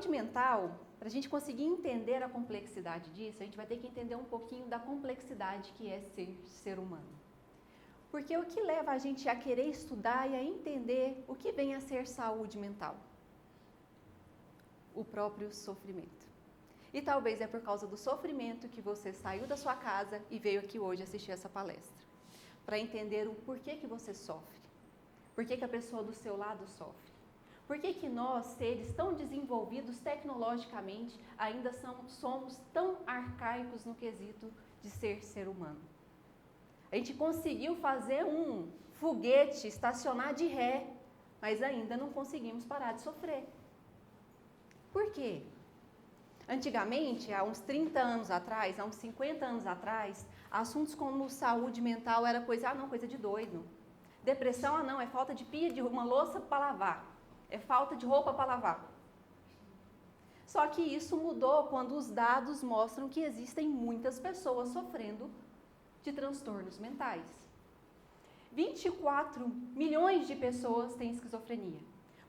saúde mental, para a gente conseguir entender a complexidade disso, a gente vai ter que entender um pouquinho da complexidade que é ser humano. Porque o que leva a gente a querer estudar e a entender o que vem a ser saúde mental? O próprio sofrimento. E talvez é por causa do sofrimento que você saiu da sua casa e veio aqui hoje assistir essa palestra. Para entender o porquê que você sofre. Por que a pessoa do seu lado sofre. Por que nós, seres tão desenvolvidos tecnologicamente, ainda somos tão arcaicos no quesito de ser humano? A gente conseguiu fazer um foguete estacionar de ré, mas ainda não conseguimos parar de sofrer. Por quê? Antigamente, há uns 30 anos atrás, há uns 50 anos atrás, assuntos como saúde mental era coisa de doido. Depressão, não, é falta de pia de uma louça para lavar. É falta de roupa para lavar. Só que isso mudou quando os dados mostram que existem muitas pessoas sofrendo de transtornos mentais. 24 milhões de pessoas têm esquizofrenia.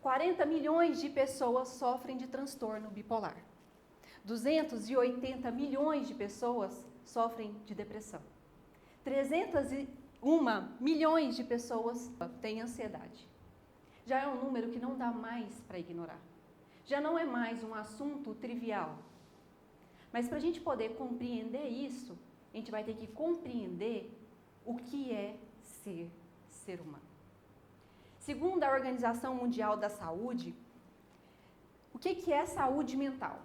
40 milhões de pessoas sofrem de transtorno bipolar. 280 milhões de pessoas sofrem de depressão. 301 milhões de pessoas têm ansiedade. Já é um número que não dá mais para ignorar. Já não é mais um assunto trivial. Mas para a gente poder compreender isso, a gente vai ter que compreender o que é ser humano. Segundo a Organização Mundial da Saúde, o que é saúde mental?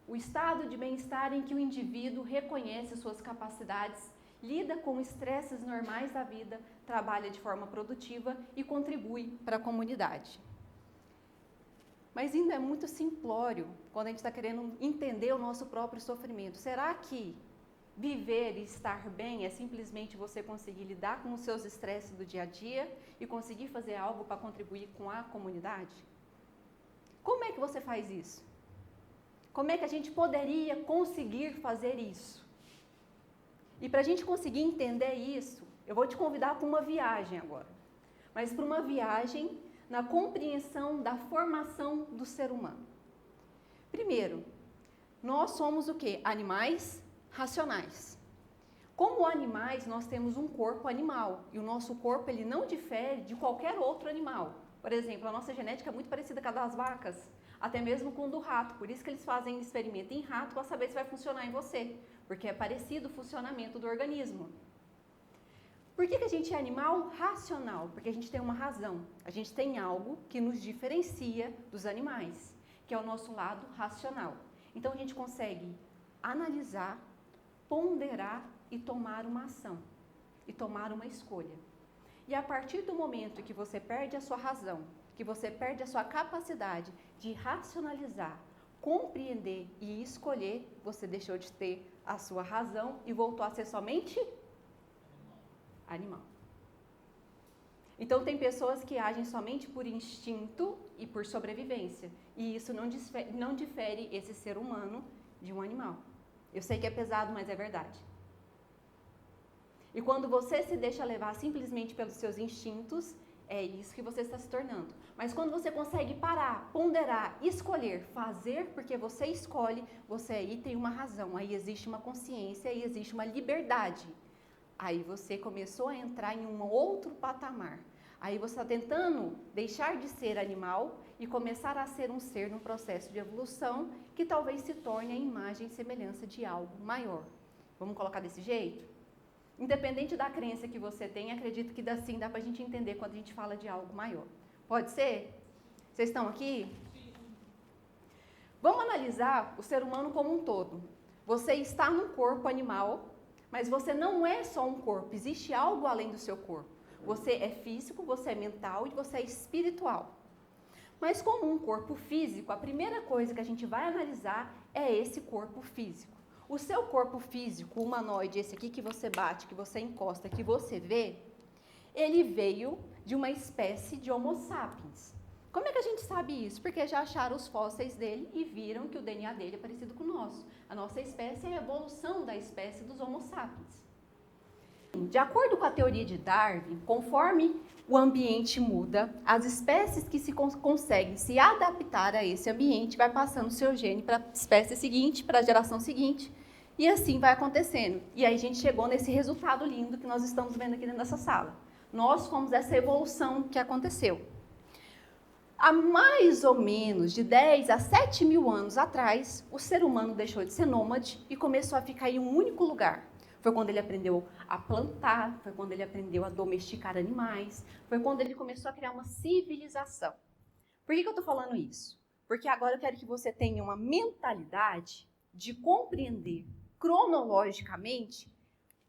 O estado de bem-estar em que o indivíduo reconhece suas capacidades, lida com estresses normais da vida, trabalha de forma produtiva e contribui para a comunidade. Mas ainda é muito simplório quando a gente está querendo entender o nosso próprio sofrimento. Será que viver e estar bem é simplesmente você conseguir lidar com os seus estresses do dia a dia e conseguir fazer algo para contribuir com a comunidade? Como é que você faz isso? Como é que a gente poderia conseguir fazer isso? E para a gente conseguir entender isso, eu vou te convidar para uma viagem agora. Mas para uma viagem na compreensão da formação do ser humano. Primeiro, nós somos o quê? Animais racionais. Como animais, nós temos um corpo animal. E o nosso corpo ele não difere de qualquer outro animal. Por exemplo, a nossa genética é muito parecida com a das vacas. Até mesmo com o do rato. Por isso que eles fazem experimento em rato para saber se vai funcionar em você. Porque é parecido o funcionamento do organismo. Por que a gente é animal racional? Porque a gente tem uma razão. A gente tem algo que nos diferencia dos animais, que é o nosso lado racional. Então a gente consegue analisar, ponderar e tomar uma ação. E tomar uma escolha. E a partir do momento que você perde a sua razão, que você perde a sua capacidade de racionalizar, compreender e escolher, você deixou de ter a sua razão e voltou a ser somente animal. Então tem pessoas que agem somente por instinto e por sobrevivência. E isso não difere esse ser humano de um animal. Eu sei que é pesado, mas é verdade. E quando você se deixa levar simplesmente pelos seus instintos, é isso que você está se tornando. Mas quando você consegue parar, ponderar, escolher, fazer porque você escolhe, você aí tem uma razão, aí existe uma consciência, aí existe uma liberdade. Aí você começou a entrar em um outro patamar. Aí você está tentando deixar de ser animal e começar a ser um ser num processo de evolução que talvez se torne a imagem e semelhança de algo maior. Vamos colocar desse jeito? Independente da crença que você tem, acredito que assim dá para a gente entender quando a gente fala de algo maior. Pode ser? Vocês estão aqui? Sim. Vamos analisar o ser humano como um todo. Você está num corpo animal, mas você não é só um corpo, existe algo além do seu corpo. Você é físico, você é mental e você é espiritual. Mas como um corpo físico, a primeira coisa que a gente vai analisar é esse corpo físico. O seu corpo físico, humanoide, esse aqui que você bate, que você encosta, que você vê, ele veio de uma espécie de Homo sapiens. Como é que a gente sabe isso? Porque já acharam os fósseis dele e viram que o DNA dele é parecido com o nosso. A nossa espécie é a evolução da espécie dos Homo sapiens. De acordo com a teoria de Darwin, conforme o ambiente muda, as espécies que conseguem se adaptar a esse ambiente vai passando seu gene para a espécie seguinte, para a geração seguinte, e assim vai acontecendo. E aí a gente chegou nesse resultado lindo que nós estamos vendo aqui dentro dessa sala. Nós fomos essa evolução que aconteceu. Há mais ou menos de 10 a 7 mil anos atrás, o ser humano deixou de ser nômade e começou a ficar em um único lugar. Foi quando ele aprendeu a plantar, foi quando ele aprendeu a domesticar animais, foi quando ele começou a criar uma civilização. Por que eu estou falando isso? Porque agora eu quero que você tenha uma mentalidade de compreender cronologicamente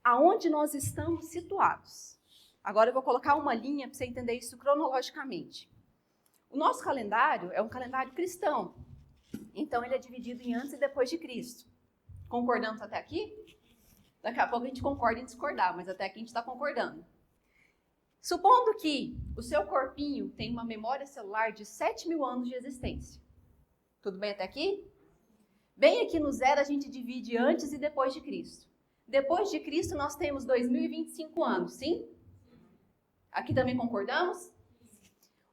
aonde nós estamos situados. Agora eu vou colocar uma linha para você entender isso cronologicamente. O nosso calendário é um calendário cristão, então ele é dividido em antes e depois de Cristo. Concordamos até aqui? Daqui a pouco a gente concorda em discordar, mas até aqui a gente está concordando. Supondo que o seu corpinho tem uma memória celular de 7 mil anos de existência. Tudo bem até aqui? Bem aqui no zero a gente divide antes e depois de Cristo. Depois de Cristo nós temos 2025 anos, sim? Aqui também concordamos?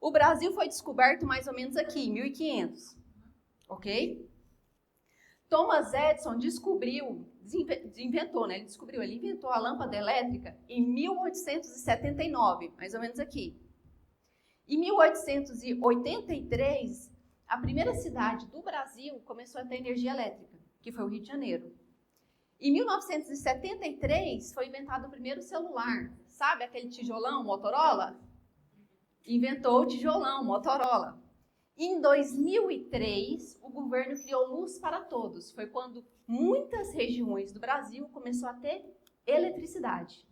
O Brasil foi descoberto mais ou menos aqui, em 1500. Ok? Thomas Edison ele inventou a lâmpada elétrica em 1879, mais ou menos aqui. Em 1883, a primeira cidade do Brasil começou a ter energia elétrica, que foi o Rio de Janeiro. Em 1973, foi inventado o primeiro celular. Sabe aquele tijolão, Motorola? Inventou o tijolão, Motorola. Em 2003, o governo criou Luz para Todos. Foi quando muitas regiões do Brasil começou a ter eletricidade.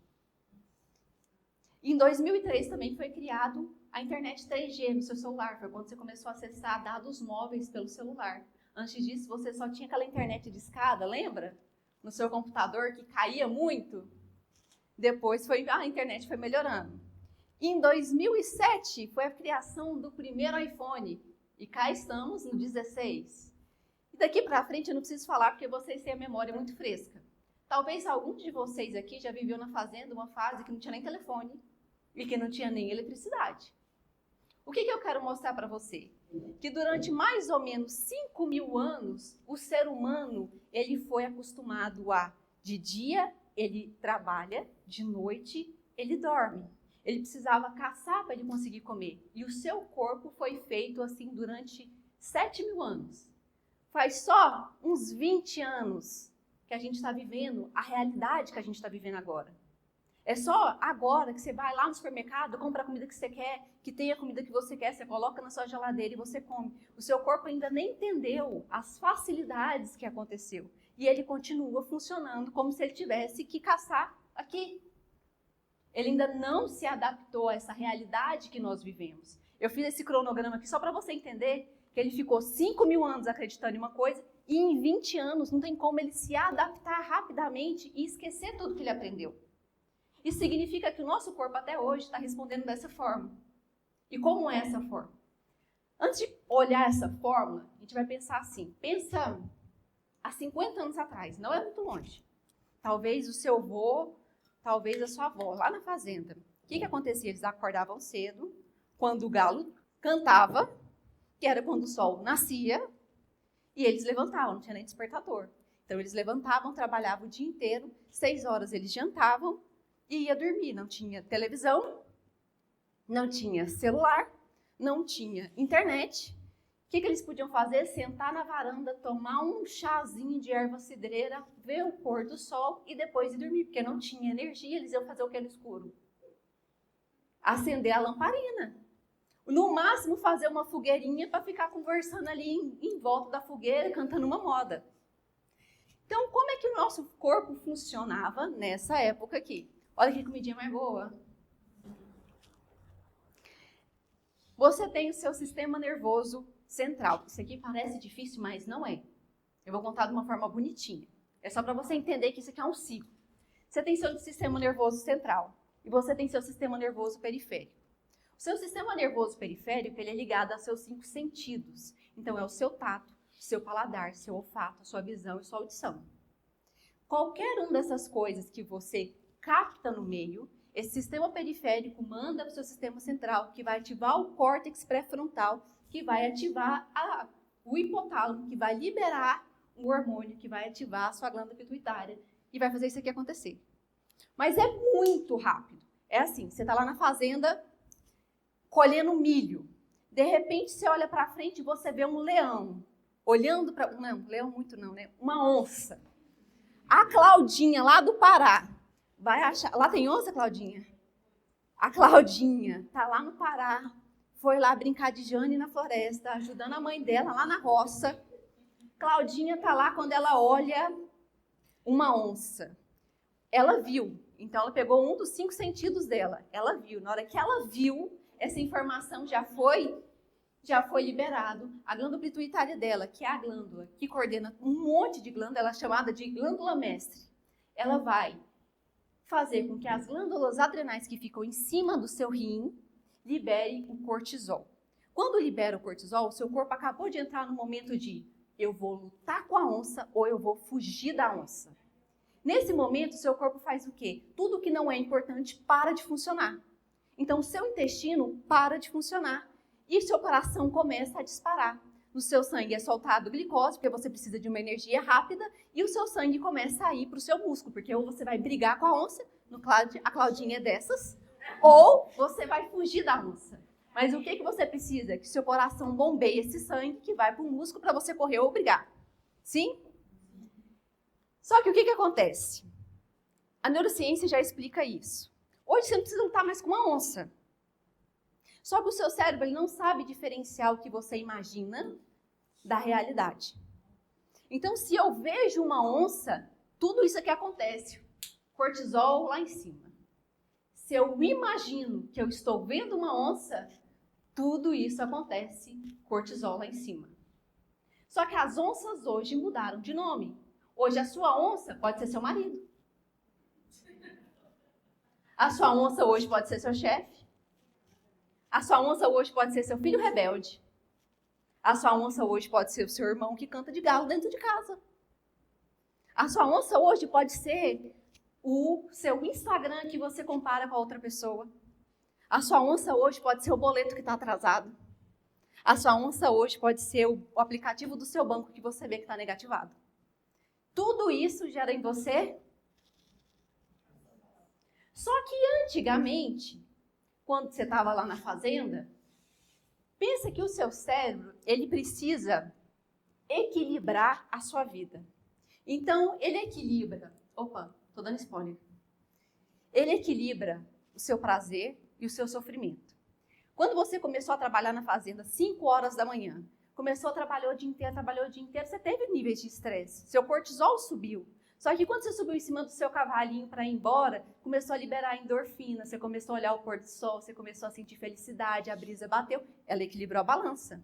Em 2003 também foi criado a internet 3G no seu celular. Foi quando você começou a acessar dados móveis pelo celular. Antes disso, você só tinha aquela internet de escada, lembra? No seu computador, que caía muito. Depois a internet foi melhorando. Em 2007, foi a criação do primeiro iPhone. E cá estamos no 16. E daqui para frente eu não preciso falar porque vocês têm a memória muito fresca. Talvez alguns de vocês aqui já viveu na fazenda uma fase que não tinha nem telefone e que não tinha nem eletricidade. O que eu quero mostrar para você? Que durante mais ou menos 5 mil anos, o ser humano ele foi acostumado a, de dia, ele trabalha, de noite, ele dorme. Ele precisava caçar para ele conseguir comer. E o seu corpo foi feito assim durante 7 mil anos. Faz só uns 20 anos que a gente está vivendo a realidade que a gente está vivendo agora. É só agora que você vai lá no supermercado, compra a comida que você quer, que tem a comida que você quer, você coloca na sua geladeira e você come. O seu corpo ainda nem entendeu as facilidades que aconteceu. E ele continua funcionando como se ele tivesse que caçar aqui. Ele ainda não se adaptou a essa realidade que nós vivemos. Eu fiz esse cronograma aqui só para você entender que ele ficou 5 mil anos acreditando em uma coisa e em 20 anos não tem como ele se adaptar rapidamente e esquecer tudo que ele aprendeu. Isso significa que o nosso corpo até hoje está respondendo dessa forma. E como é essa forma? Antes de olhar essa fórmula, a gente vai pensar assim. Pensa há 50 anos atrás, não é muito longe. Talvez o seu avô, talvez a sua avó, lá na fazenda. O que acontecia? Eles acordavam cedo, quando o galo cantava, que era quando o sol nascia, e eles levantavam, não tinha nem despertador. Então eles levantavam, trabalhavam o dia inteiro, 6 horas eles jantavam e ia dormir. Não tinha televisão, não tinha celular, não tinha internet. O que eles podiam fazer? Sentar na varanda, tomar um chazinho de erva cidreira, ver o pôr do sol e depois ir dormir, porque não tinha energia, eles iam fazer o que no escuro? Acender a lamparina. No máximo, fazer uma fogueirinha para ficar conversando ali em volta da fogueira, cantando uma moda. Então, como é que o nosso corpo funcionava nessa época aqui? Olha que comidinha mais boa. Você tem o seu sistema nervoso central. Isso aqui parece difícil, mas não é. Eu vou contar de uma forma bonitinha. É só para você entender que isso aqui é um ciclo. Você tem seu sistema nervoso central e você tem seu sistema nervoso periférico. O seu sistema nervoso periférico ele é ligado aos seus 5 sentidos. Então, é o seu tato, seu paladar, seu olfato, sua visão e sua audição. Qualquer uma dessas coisas que você capta no meio, esse sistema periférico manda para o seu sistema central, que vai ativar o córtex pré-frontal, que vai ativar o hipotálamo, que vai liberar um hormônio, que vai ativar a sua glândula pituitária e vai fazer isso aqui acontecer. Mas é muito rápido. É assim, você está lá na fazenda colhendo milho. De repente, você olha para frente e você vê um leão. Olhando para... Não, leão muito não, né? Uma onça. A Claudinha, lá do Pará, vai achar... Lá tem onça, Claudinha? A Claudinha tá lá no Pará. Foi lá brincar de Jane na floresta, ajudando a mãe dela lá na roça. Claudinha tá lá quando ela olha uma onça. Ela viu. Então, ela pegou um dos 5 sentidos dela. Ela viu. Na hora que ela viu, essa informação já foi liberado. A glândula pituitária dela, que é a glândula que coordena um monte de glândula, ela é chamada de glândula mestre. Ela vai fazer com que as glândulas adrenais que ficam em cima do seu rim liberem o cortisol. Quando libera o cortisol, o seu corpo acabou de entrar no momento de eu vou lutar com a onça ou eu vou fugir da onça. Nesse momento, o seu corpo faz o quê? Tudo que não é importante para de funcionar. Então, o seu intestino para de funcionar e seu coração começa a disparar. No seu sangue é soltado glicose, porque você precisa de uma energia rápida, e o seu sangue começa a ir para o seu músculo, porque ou você vai brigar com a onça, a Claudinha é dessas, ou você vai fugir da onça. Mas o que você precisa? Que seu coração bombeie esse sangue que vai para o músculo para você correr ou brigar. Sim? Só que o que acontece? A neurociência já explica isso. Hoje você não precisa lutar mais com uma onça. Só que o seu cérebro ele não sabe diferenciar o que você imagina da realidade. Então, se eu vejo uma onça, tudo isso aqui acontece. Cortisol lá em cima. Se eu imagino que eu estou vendo uma onça, tudo isso acontece. Cortisol lá em cima. Só que as onças hoje mudaram de nome. Hoje a sua onça pode ser seu marido. A sua onça hoje pode ser seu chefe. A sua onça hoje pode ser seu filho rebelde. A sua onça hoje pode ser o seu irmão que canta de galo dentro de casa. A sua onça hoje pode ser o seu Instagram que você compara com a outra pessoa. A sua onça hoje pode ser o boleto que está atrasado. A sua onça hoje pode ser o aplicativo do seu banco que você vê que está negativado. Tudo isso gera em você. Só que antigamente, quando você estava lá na fazenda, pensa que o seu cérebro, ele precisa equilibrar a sua vida. Então, ele equilibra... Opa, estou dando spoiler. Ele equilibra o seu prazer e o seu sofrimento. Quando você começou a trabalhar na fazenda 5 horas da manhã, começou a trabalhar o dia inteiro, você teve níveis de estresse. Seu cortisol subiu. Só que quando você subiu em cima do seu cavalinho para ir embora, começou a liberar endorfina, você começou a olhar o pôr do sol, você começou a sentir felicidade, a brisa bateu, ela equilibrou a balança.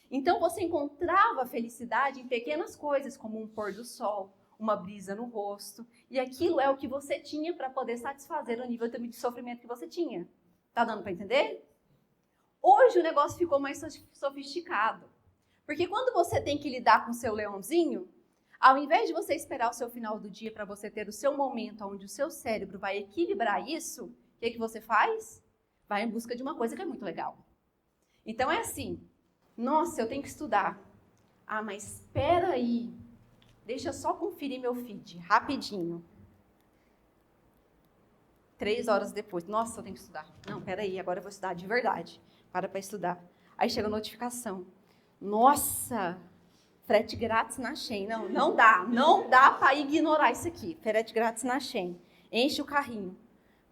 Então você encontrava felicidade em pequenas coisas, como um pôr do sol, uma brisa no rosto, e aquilo é o que você tinha para poder satisfazer o nível de sofrimento que você tinha. Tá dando para entender? Hoje o negócio ficou mais sofisticado. Porque quando você tem que lidar com o seu leãozinho, ao invés de você esperar o seu final do dia para você ter o seu momento onde o seu cérebro vai equilibrar isso, o que você faz? Vai em busca de uma coisa que é muito legal. Então é assim, nossa, eu tenho que estudar. Ah, mas espera aí, deixa eu só conferir meu feed, rapidinho. 3 horas depois, nossa, eu tenho que estudar. Não, espera aí, agora eu vou estudar de verdade. Para estudar. Aí chega a notificação. Nossa, frete grátis na Shein. Não dá para ignorar isso aqui. Frete grátis na Shein. Enche o carrinho.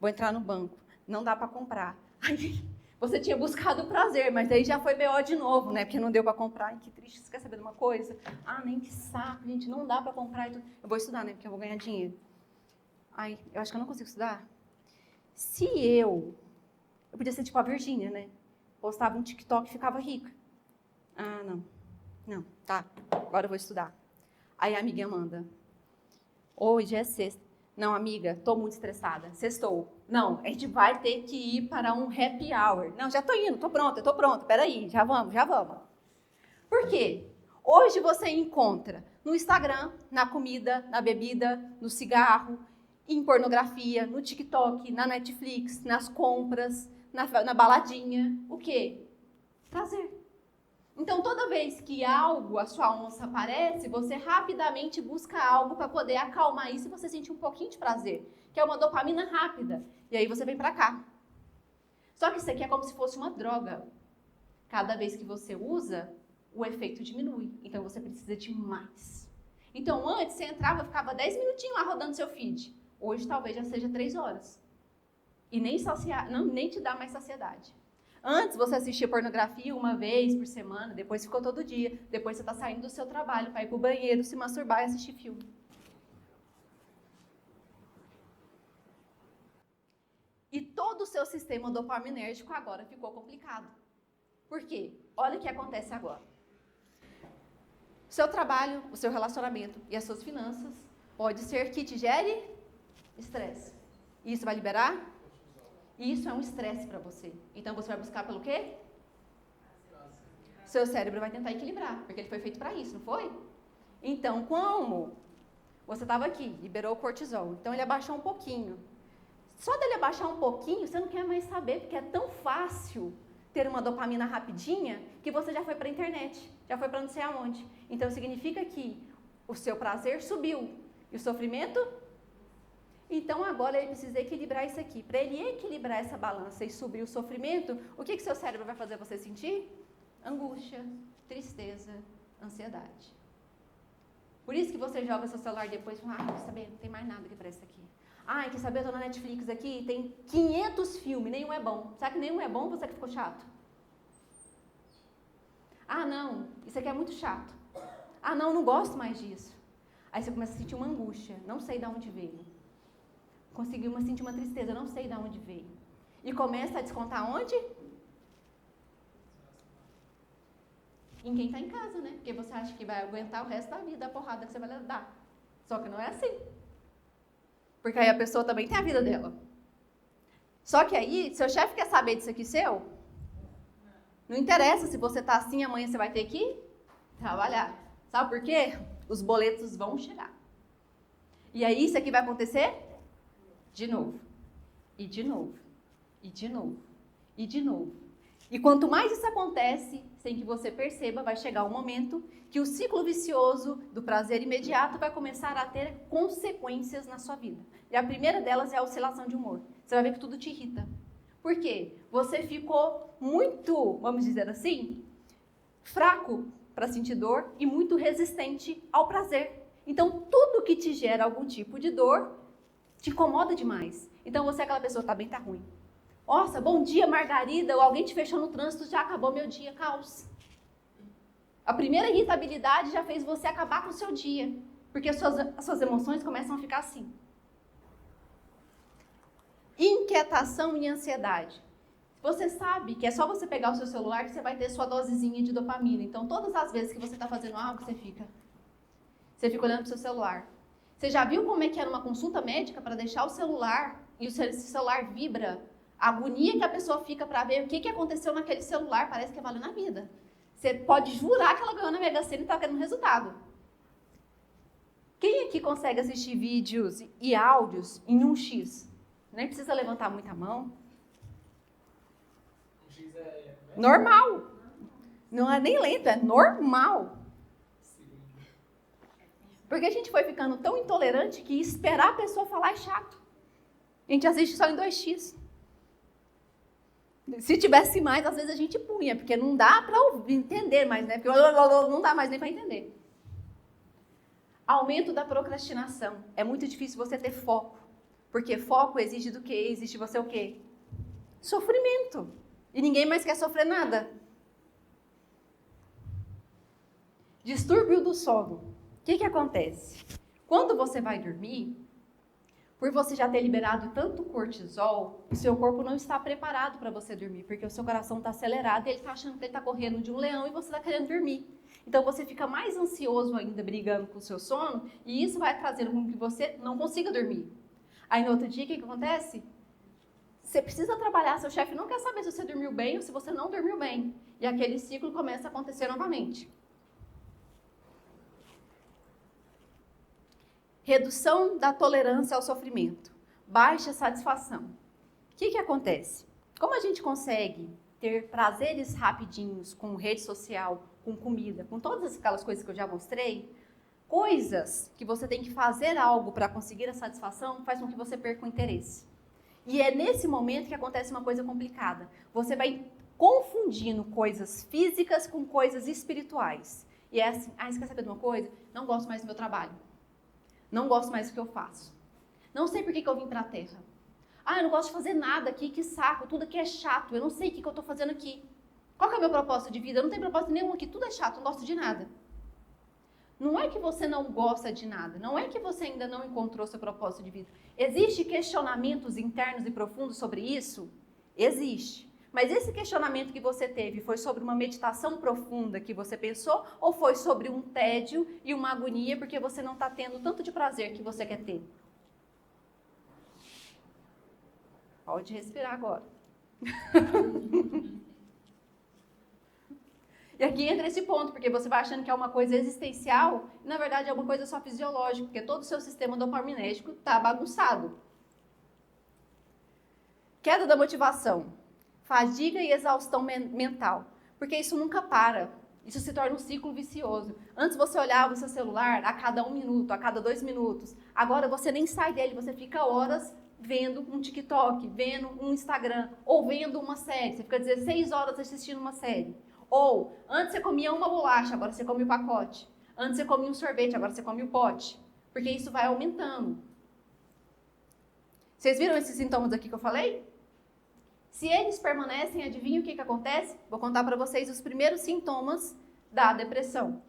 Vou entrar no banco. Não dá para comprar. Aí, você tinha buscado o prazer, mas aí já foi BO de novo, né? Porque não deu para comprar. Ai, que triste. Você quer saber de uma coisa? Ah, nem que saco, gente. Não dá para comprar. Eu vou estudar, né? Porque eu vou ganhar dinheiro. Ai, eu acho que eu não consigo estudar. Se eu podia ser tipo a Virgínia, né? Postava um TikTok e ficava rica. Ah, não, tá, agora eu vou estudar. Aí a amiga manda, hoje é sexta. Não, amiga, tô muito estressada, sextou. Não, a gente vai ter que ir para um happy hour. Não, já tô indo, tô pronta, peraí, já vamos. Por quê? Hoje você encontra no Instagram, na comida, na bebida, no cigarro, em pornografia, no TikTok, na Netflix, nas compras, na baladinha. O quê? Prazer. Então, toda vez que algo, a sua onça aparece, você rapidamente busca algo para poder acalmar isso e você sentir um pouquinho de prazer, que é uma dopamina rápida. E aí você vem para cá. Só que isso aqui é como se fosse uma droga. Cada vez que você usa, o efeito diminui. Então, você precisa de mais. Então, antes você entrava, ficava 10 minutinhos lá rodando seu feed. Hoje, talvez já seja 3 horas. E nem te dá mais saciedade. Antes, você assistia pornografia uma vez por semana, depois ficou todo dia. Depois você está saindo do seu trabalho para ir para o banheiro, se masturbar e assistir filme. E todo o seu sistema dopaminérgico agora ficou complicado. Por quê? Olha o que acontece agora. O seu trabalho, o seu relacionamento e as suas finanças pode ser que te gere estresse. Isso vai liberar? Isso é um estresse para você. Então, você vai buscar pelo quê? Seu cérebro vai tentar equilibrar, porque ele foi feito para isso, não foi? Então, como você estava aqui, liberou o cortisol, então ele abaixou um pouquinho. Só dele abaixar um pouquinho, você não quer mais saber, porque é tão fácil ter uma dopamina rapidinha que você já foi para a internet, já foi para não sei aonde. Então, significa que o seu prazer subiu e o sofrimento. Então, agora ele precisa equilibrar isso aqui. Para ele equilibrar essa balança e subir o sofrimento, o que seu cérebro vai fazer você sentir? Angústia, tristeza, ansiedade. Por isso que você joga seu celular depois e fala, quer saber, não tem mais nada que presta aqui. Quer saber, eu tô na Netflix aqui, tem 500 filmes, nenhum é bom. Será que nenhum é bom ou você que ficou chato? Não, isso aqui é muito chato. Não gosto mais disso. Aí você começa a sentir uma angústia, não sei de onde veio. Conseguiu sentir uma tristeza, não sei de onde veio. E começa a descontar onde? Em quem está em casa, né? Porque você acha que vai aguentar o resto da vida a porrada que você vai dar. Só que não é assim. Porque aí a pessoa também tem a vida dela. Só que aí, seu chefe quer saber disso aqui seu? Não interessa se você está assim, amanhã você vai ter que trabalhar. Sabe por quê? Os boletos vão chegar. E aí, isso aqui vai acontecer? De novo, e de novo, e de novo, e de novo. E quanto mais isso acontece, sem que você perceba, vai chegar um momento que o ciclo vicioso do prazer imediato vai começar a ter consequências na sua vida. E a primeira delas é a oscilação de humor. Você vai ver que tudo te irrita. Por quê? Você ficou muito, vamos dizer assim, fraco para sentir dor e muito resistente ao prazer. Então, tudo que te gera algum tipo de dor te incomoda demais. Então, você é aquela pessoa, tá bem, tá ruim. Nossa, bom dia, Margarida, ou alguém te fechou no trânsito, já acabou meu dia, caos. A primeira irritabilidade já fez você acabar com o seu dia, porque as suas emoções começam a ficar assim. Inquietação e ansiedade. Você sabe que é só você pegar o seu celular que você vai ter sua dosezinha de dopamina. Então, todas as vezes que você está fazendo algo, você fica olhando para o seu celular. Você já viu como é que era uma consulta médica para deixar o celular e o celular vibra? A agonia que a pessoa fica para ver o que aconteceu naquele celular parece que é valendo a vida. Você pode jurar que ela ganhou na Mega Sena e está querendo resultado. Quem aqui consegue assistir vídeos e áudios em 1x? Nem precisa levantar muita mão. 1x é normal. Não é nem lento, é normal. Porque a gente foi ficando tão intolerante que esperar a pessoa falar é chato. A gente assiste só em 2x. Se tivesse mais, às vezes a gente punha, porque não dá para entender mais, né? Porque não dá mais nem para entender. Aumento da procrastinação. É muito difícil você ter foco. Porque foco exige do quê? Exige você o quê? Sofrimento. E ninguém mais quer sofrer nada. Distúrbio do sono. O que acontece? Quando você vai dormir, por você já ter liberado tanto cortisol, o seu corpo não está preparado para você dormir, porque o seu coração está acelerado e ele está achando que ele está correndo de um leão e você está querendo dormir. Então você fica mais ansioso ainda, brigando com o seu sono, e isso vai trazendo com que você não consiga dormir. Aí no outro dia, o que acontece? Você precisa trabalhar, seu chefe não quer saber se você dormiu bem ou se você não dormiu bem. E aquele ciclo começa a acontecer novamente. Redução da tolerância ao sofrimento. Baixa satisfação. O que acontece? Como a gente consegue ter prazeres rapidinhos com rede social, com comida, com todas aquelas coisas que eu já mostrei, coisas que você tem que fazer algo para conseguir a satisfação faz com que você perca o interesse. E é nesse momento que acontece uma coisa complicada. Você vai confundindo coisas físicas com coisas espirituais. E é assim, você quer saber de uma coisa? Não gosto mais do meu trabalho. Não gosto mais do que eu faço. Não sei por que eu vim para a Terra. Eu não gosto de fazer nada aqui, que saco, tudo aqui é chato, eu não sei o que eu estou fazendo aqui. Qual que é o meu propósito de vida? Eu não tenho propósito nenhum aqui, tudo é chato, não gosto de nada. Não é que você não gosta de nada, não é que você ainda não encontrou seu propósito de vida. Existem questionamentos internos e profundos sobre isso? Existe. Mas esse questionamento que você teve foi sobre uma meditação profunda que você pensou ou foi sobre um tédio e uma agonia porque você não está tendo tanto de prazer que você quer ter? Pode respirar agora. E aqui entra esse ponto, porque você vai achando que é uma coisa existencial e na verdade é uma coisa só fisiológica, porque todo o seu sistema dopaminérgico está bagunçado. Queda da motivação. Fadiga e exaustão mental, porque isso nunca para, isso se torna um ciclo vicioso. Antes você olhava o seu celular a cada 1 minuto, a cada 2 minutos, agora você nem sai dele, você fica horas vendo um TikTok, vendo um Instagram, ou vendo uma série, você fica 16 horas assistindo uma série. Ou, antes você comia uma bolacha, agora você come o pacote. Antes você comia um sorvete, agora você come o pote, porque isso vai aumentando. Vocês viram esses sintomas aqui que eu falei? Se eles permanecem, adivinha o que acontece? Vou contar para vocês os primeiros sintomas da depressão.